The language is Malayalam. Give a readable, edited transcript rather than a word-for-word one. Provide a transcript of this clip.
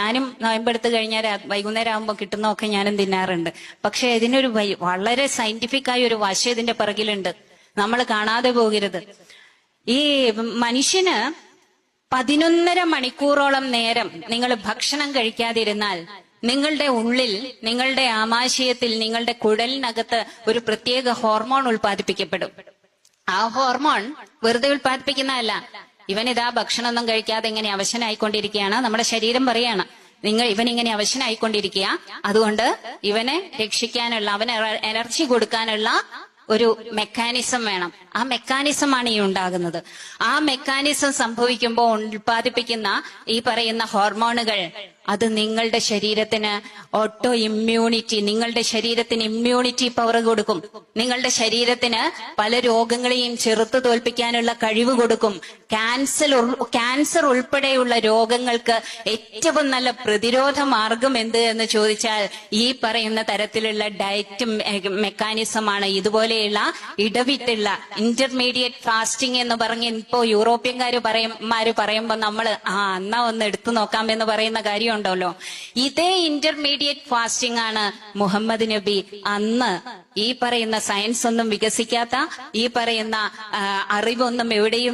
ഞാനും നോയമ്പെടുത്ത് കഴിഞ്ഞാൽ വൈകുന്നേരം ആകുമ്പോൾ കിട്ടുന്നതൊക്കെ ഞാനും തിന്നാറുണ്ട്. പക്ഷെ ഇതിനൊരു വളരെ സയന്റിഫിക് ആയ ഒരു വശം ഇതിന്റെ പിറകിലുണ്ട്, നമ്മൾ കാണാതെ പോകരുത്. ഈ മനുഷ്യന് 11.5 മണിക്കൂറോളം നേരം നിങ്ങൾ ഭക്ഷണം കഴിക്കാതിരുന്നാൽ നിങ്ങളുടെ ഉള്ളിൽ, നിങ്ങളുടെ ആമാശയത്തിൽ, നിങ്ങളുടെ കുഴലിനകത്ത് ഒരു പ്രത്യേക ഹോർമോൺ ഉൽപ്പാദിപ്പിക്കപ്പെടും. ആ ഹോർമോൺ വെറുതെ ഉൽപ്പാദിപ്പിക്കുന്നതല്ല. ഇവനിതാ ഭക്ഷണമൊന്നും കഴിക്കാതെ ഇങ്ങനെ അവശനായിക്കൊണ്ടിരിക്കുകയാണ്, നമ്മുടെ ശരീരം പറയാണ് ഇവനിങ്ങനെ അവശനായിക്കൊണ്ടിരിക്കുക, അതുകൊണ്ട് ഇവനെ രക്ഷിക്കാനുള്ള, അവന് എനർജി കൊടുക്കാനുള്ള ഒരു മെക്കാനിസം വേണം. ആ മെക്കാനിസമാണ് ഈ ഉണ്ടാകുന്നത്. ആ മെക്കാനിസം സംഭവിക്കുമ്പോൾ ഉൽപ്പാദിപ്പിക്കുന്ന ഈ പറയുന്ന ഹോർമോണുകൾ, അത് നിങ്ങളുടെ ശരീരത്തിന് ഓട്ടോ ഇമ്മ്യൂണിറ്റി, നിങ്ങളുടെ ശരീരത്തിന് ഇമ്മ്യൂണിറ്റി പവർ കൊടുക്കും. നിങ്ങളുടെ ശരീരത്തിന് പല രോഗങ്ങളെയും ചെറുത്തു തോൽപ്പിക്കാനുള്ള കഴിവ് കൊടുക്കും. ക്യാൻസർ ഉൾപ്പെടെയുള്ള രോഗങ്ങൾക്ക് ഏറ്റവും നല്ല പ്രതിരോധ മാർഗം എന്ത് എന്ന് ചോദിച്ചാൽ ഈ പറയുന്ന തരത്തിലുള്ള ഡയറ്റ് മെക്കാനിസമാണ്. ഇതുപോലെയുള്ള ഇടവിട്ടുള്ള ഇന്റർമീഡിയറ്റ് ഫാസ്റ്റിംഗ് എന്ന് പറഞ്ഞ് ഇപ്പോ യൂറോപ്യൻകാര് പറയുമ്പോ നമ്മള് എന്നാ ഒന്ന് എടുത്തു നോക്കാമെന്ന് പറയുന്ന കാര്യം ഉണ്ടല്ലോ. ഇതേ ഇന്റർമീഡിയറ്റ് ഫാസ്റ്റിംഗ് ആണ് മുഹമ്മദ് നബി അന്ന് ഈ പറയുന്ന സയൻസ് ഒന്നും വികസിക്കാത്ത, ഈ പറയുന്ന അറിവൊന്നും എവിടെയും